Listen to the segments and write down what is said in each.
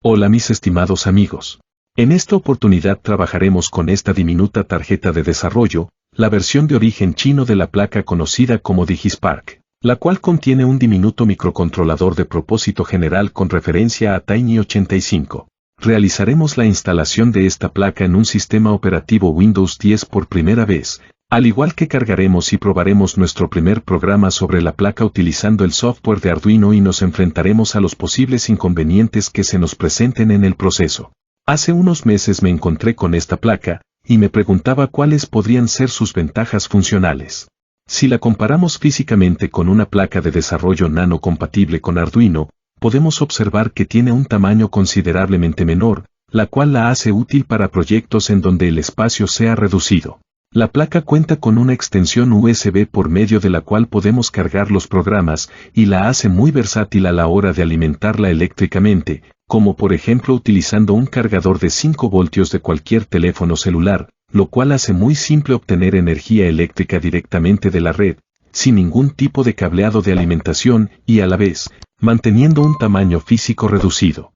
Hola mis estimados amigos. En esta oportunidad trabajaremos con esta diminuta tarjeta de desarrollo, la versión de origen chino de la placa conocida como DigiSpark, la cual contiene un diminuto microcontrolador de propósito general con referencia a Tiny85. Realizaremos la instalación de esta placa en un sistema operativo Windows 10 por primera vez, al igual que cargaremos y probaremos nuestro primer programa sobre la placa utilizando el software de Arduino y nos enfrentaremos a los posibles inconvenientes que se nos presenten en el proceso. Hace unos meses me encontré con esta placa, y me preguntaba cuáles podrían ser sus ventajas funcionales. Si la comparamos físicamente con una placa de desarrollo nano compatible con Arduino, podemos observar que tiene un tamaño considerablemente menor, la cual la hace útil para proyectos en donde el espacio sea reducido. La placa cuenta con una extensión USB por medio de la cual podemos cargar los programas y la hace muy versátil a la hora de alimentarla eléctricamente, como por ejemplo utilizando un cargador de 5 voltios de cualquier teléfono celular, lo cual hace muy simple obtener energía eléctrica directamente de la red, sin ningún tipo de cableado de alimentación y a la vez, manteniendo un tamaño físico reducido.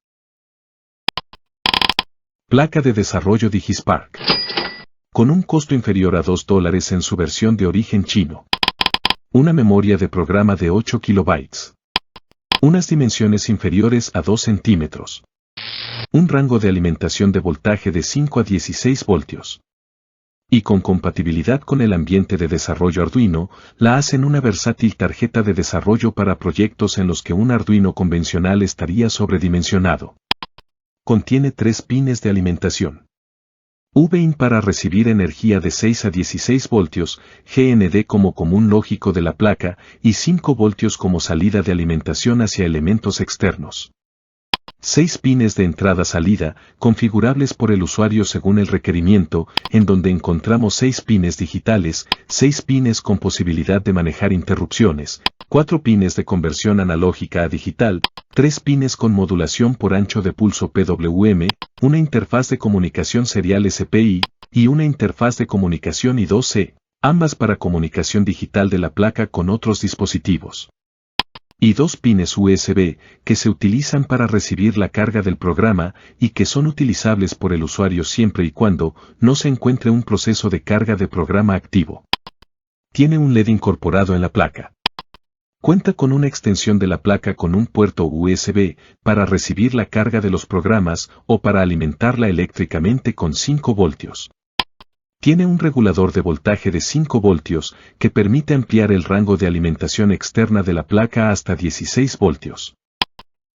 Placa de desarrollo DigiSpark. Con un costo inferior a $2 en su versión de origen chino. Una memoria de programa de 8 kilobytes. Unas dimensiones inferiores a 2 centímetros. Un rango de alimentación de voltaje de 5 a 16 voltios. Y con compatibilidad con el ambiente de desarrollo Arduino, la hacen una versátil tarjeta de desarrollo para proyectos en los que un Arduino convencional estaría sobredimensionado. Contiene 3 pines de alimentación. V-in para recibir energía de 6 a 16 voltios, GND como común lógico de la placa, y 5 voltios como salida de alimentación hacia elementos externos. 6 pines de entrada-salida, configurables por el usuario según el requerimiento, en donde encontramos 6 pines digitales, 6 pines con posibilidad de manejar interrupciones, 4 pines de conversión analógica a digital, 3 pines con modulación por ancho de pulso PWM, una interfaz de comunicación serial SPI, y una interfaz de comunicación I2C, ambas para comunicación digital de la placa con otros dispositivos. Y 2 pines USB, que se utilizan para recibir la carga del programa y que son utilizables por el usuario siempre y cuando no se encuentre un proceso de carga de programa activo. Tiene un LED incorporado en la placa. Cuenta con una extensión de la placa con un puerto USB para recibir la carga de los programas o para alimentarla eléctricamente con 5 voltios. Tiene un regulador de voltaje de 5 voltios que permite ampliar el rango de alimentación externa de la placa hasta 16 voltios.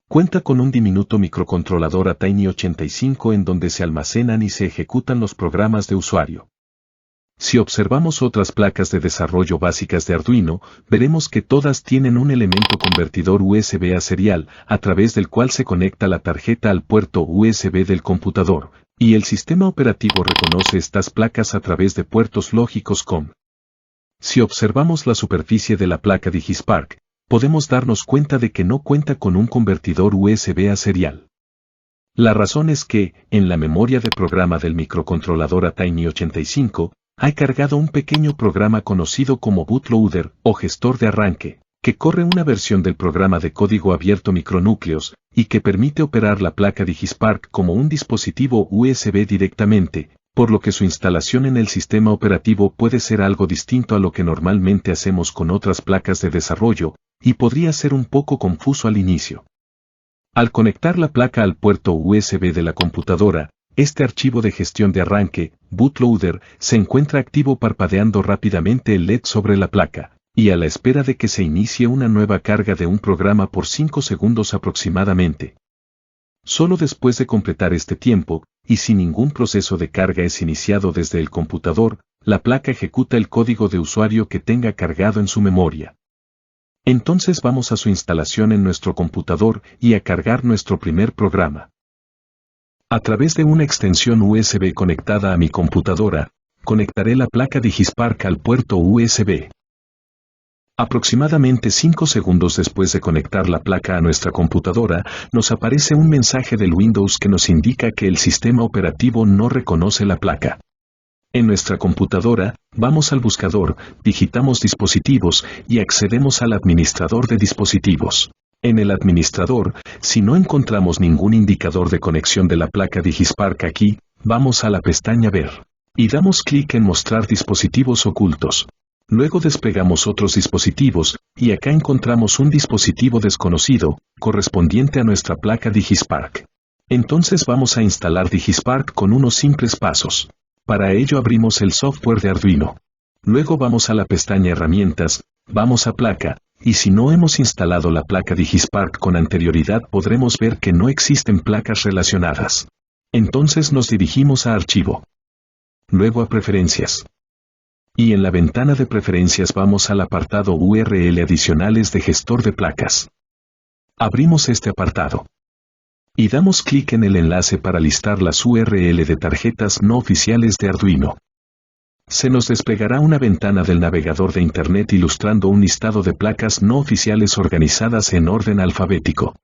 Cuenta con un diminuto microcontrolador a Tiny85 en donde se almacenan y se ejecutan los programas de usuario. Si observamos otras placas de desarrollo básicas de Arduino, veremos que todas tienen un elemento convertidor USB a serial, a través del cual se conecta la tarjeta al puerto USB del computador, y el sistema operativo reconoce estas placas a través de puertos lógicos COM. Si observamos la superficie de la placa DigiSpark, podemos darnos cuenta de que no cuenta con un convertidor USB a serial. La razón es que, en la memoria de programa del microcontrolador a Tiny85, hay cargado un pequeño programa conocido como bootloader o gestor de arranque, que corre una versión del programa de código abierto micronúcleos y que permite operar la placa DigiSpark como un dispositivo USB directamente, por lo que su instalación en el sistema operativo puede ser algo distinto a lo que normalmente hacemos con otras placas de desarrollo, y podría ser un poco confuso al inicio. Al conectar la placa al puerto USB de la computadora, este archivo de gestión de arranque, bootloader, se encuentra activo parpadeando rápidamente el LED sobre la placa, y a la espera de que se inicie una nueva carga de un programa por 5 segundos aproximadamente. Solo después de completar este tiempo, y si ningún proceso de carga es iniciado desde el computador, la placa ejecuta el código de usuario que tenga cargado en su memoria. Entonces vamos a su instalación en nuestro computador y a cargar nuestro primer programa. A través de una extensión USB conectada a mi computadora, conectaré la placa DigiSpark al puerto USB. Aproximadamente 5 segundos después de conectar la placa a nuestra computadora, nos aparece un mensaje del Windows que nos indica que el sistema operativo no reconoce la placa. En nuestra computadora, vamos al buscador, digitamos dispositivos y accedemos al administrador de dispositivos. En el administrador, si no encontramos ningún indicador de conexión de la placa Digispark aquí, vamos a la pestaña Ver. Y damos clic en Mostrar dispositivos ocultos. Luego desplegamos otros dispositivos, y acá encontramos un dispositivo desconocido, correspondiente a nuestra placa Digispark. Entonces vamos a instalar Digispark con unos simples pasos. Para ello abrimos el software de Arduino. Luego vamos a la pestaña Herramientas, vamos a Placa, y si no hemos instalado la placa Digispark con anterioridad podremos ver que no existen placas relacionadas. Entonces nos dirigimos a Archivo. Luego a Preferencias. Y en la ventana de Preferencias vamos al apartado URL adicionales de gestor de placas. Abrimos este apartado. Y damos clic en el enlace para listar las URL de tarjetas no oficiales de Arduino. Se nos desplegará una ventana del navegador de Internet ilustrando un listado de placas no oficiales organizadas en orden alfabético.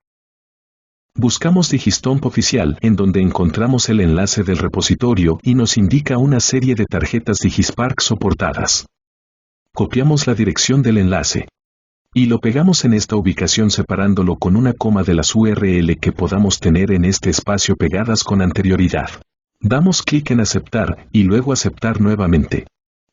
Buscamos Digistomp oficial, en donde encontramos el enlace del repositorio y nos indica una serie de tarjetas Digispark soportadas. Copiamos la dirección del enlace. Y lo pegamos en esta ubicación separándolo con una coma de las URL que podamos tener en este espacio pegadas con anterioridad. Damos clic en Aceptar y luego Aceptar nuevamente.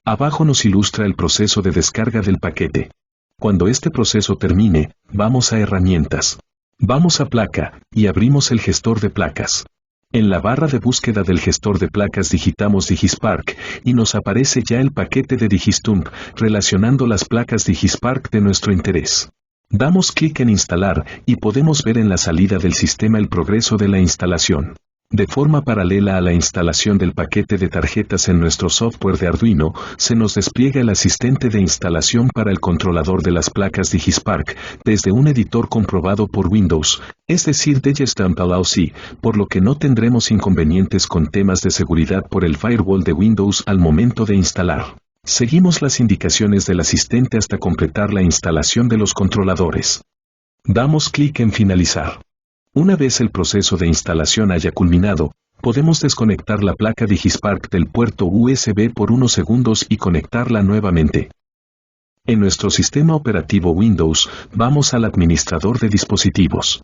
Abajo nos ilustra el proceso de descarga del paquete. Cuando este proceso termine, vamos a Herramientas. Vamos a Placa, y abrimos el gestor de placas. En la barra de búsqueda del gestor de placas digitamos Digispark, y nos aparece ya el paquete de Digistomp, relacionando las placas Digispark de nuestro interés. Damos clic en Instalar, y podemos ver en la salida del sistema el progreso de la instalación. De forma paralela a la instalación del paquete de tarjetas en nuestro software de Arduino, se nos despliega el asistente de instalación para el controlador de las placas Digispark, desde un editor comprobado por Windows, es decir Digistomp LLC, por lo que no tendremos inconvenientes con temas de seguridad por el firewall de Windows al momento de instalar. Seguimos las indicaciones del asistente hasta completar la instalación de los controladores. Damos clic en Finalizar. Una vez el proceso de instalación haya culminado, podemos desconectar la placa Digispark del puerto USB por unos segundos y conectarla nuevamente. En nuestro sistema operativo Windows, vamos al administrador de dispositivos.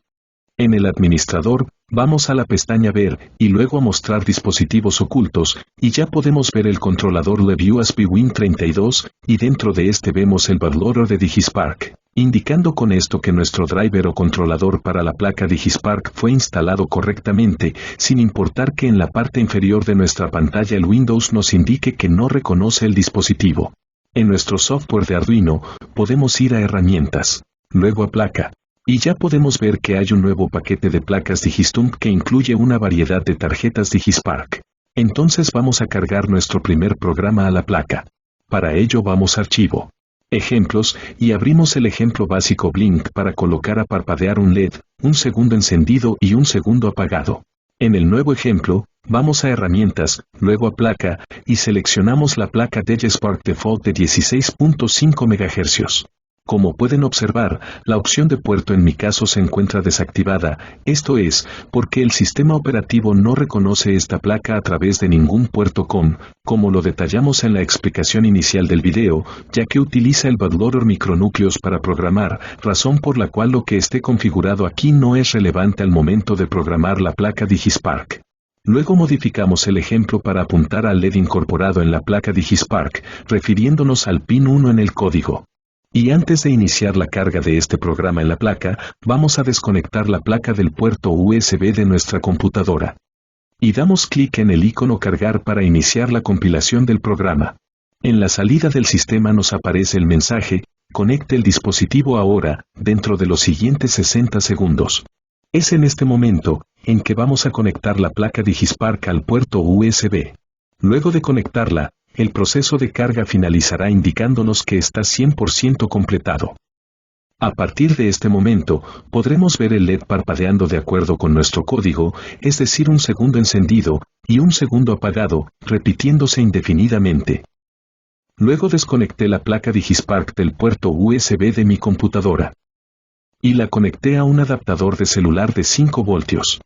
En el administrador, vamos a la pestaña Ver, y luego a Mostrar dispositivos ocultos, y ya podemos ver el controlador LabUSB Win32, y dentro de este vemos el bootloader de Digispark, indicando con esto que nuestro driver o controlador para la placa Digispark fue instalado correctamente, sin importar que en la parte inferior de nuestra pantalla el Windows nos indique que no reconoce el dispositivo. En nuestro software de Arduino, podemos ir a Herramientas, luego a Placa. Y ya podemos ver que hay un nuevo paquete de placas Digistomp que incluye una variedad de tarjetas Digispark. Entonces vamos a cargar nuestro primer programa a la placa. Para ello vamos a Archivo, Ejemplos, y abrimos el ejemplo básico Blink para colocar a parpadear un LED, un segundo encendido y un segundo apagado. En el nuevo ejemplo, vamos a Herramientas, luego a Placa, y seleccionamos la placa Digispark Default de 16.5 MHz. Como pueden observar, la opción de puerto en mi caso se encuentra desactivada, esto es, porque el sistema operativo no reconoce esta placa a través de ningún puerto COM, como lo detallamos en la explicación inicial del video, ya que utiliza el bootloader micronúcleos para programar, razón por la cual lo que esté configurado aquí no es relevante al momento de programar la placa Digispark. Luego modificamos el ejemplo para apuntar al LED incorporado en la placa Digispark, refiriéndonos al pin 1 en el código. Y antes de iniciar la carga de este programa en la placa, vamos a desconectar la placa del puerto USB de nuestra computadora. Y damos clic en el icono Cargar para iniciar la compilación del programa. En la salida del sistema nos aparece el mensaje, conecte el dispositivo ahora, dentro de los siguientes 60 segundos. Es en este momento, en que vamos a conectar la placa Digispark al puerto USB. Luego de conectarla, el proceso de carga finalizará indicándonos que está 100% completado. A partir de este momento, podremos ver el LED parpadeando de acuerdo con nuestro código, es decir, un segundo encendido y un segundo apagado, repitiéndose indefinidamente. Luego desconecté la placa Digispark del puerto USB de mi computadora. Y la conecté a un adaptador de celular de 5 voltios.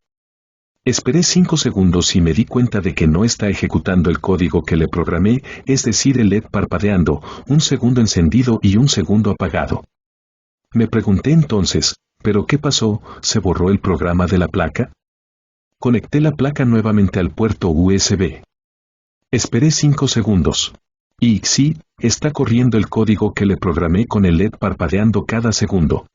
Esperé 5 segundos y me di cuenta de que no está ejecutando el código que le programé, es decir, el LED parpadeando, un segundo encendido y un segundo apagado. Me pregunté entonces, ¿Pero qué pasó? ¿Se borró el programa de la placa? Conecté la placa nuevamente al puerto USB. Esperé 5 segundos. Y sí, está corriendo el código que le programé con el LED parpadeando cada segundo.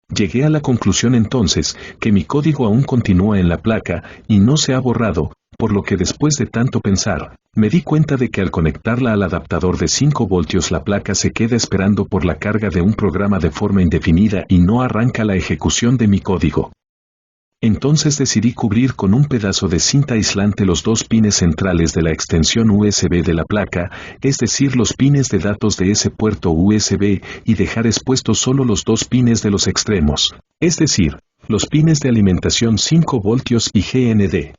Llegué a la conclusión entonces que mi código aún continúa en la placa y no se ha borrado, por lo que después de tanto pensar, me di cuenta de que al conectarla al adaptador de 5 voltios la placa se queda esperando por la carga de un programa de forma indefinida y no arranca la ejecución de mi código. Entonces decidí cubrir con un pedazo de cinta aislante los 2 pines centrales de la extensión USB de la placa, es decir, los pines de datos de ese puerto USB, y dejar expuestos solo los 2 pines de los extremos, es decir, los pines de alimentación 5 voltios y GND.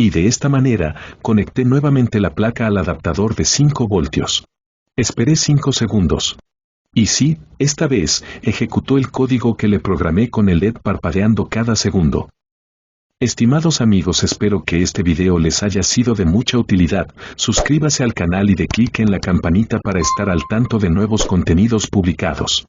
Y de esta manera, conecté nuevamente la placa al adaptador de 5 voltios. Esperé 5 segundos. Y sí, esta vez, ejecutó el código que le programé con el LED parpadeando cada segundo. Estimados amigos, espero que este video les haya sido de mucha utilidad. Suscríbase al canal y de clic en la campanita para estar al tanto de nuevos contenidos publicados.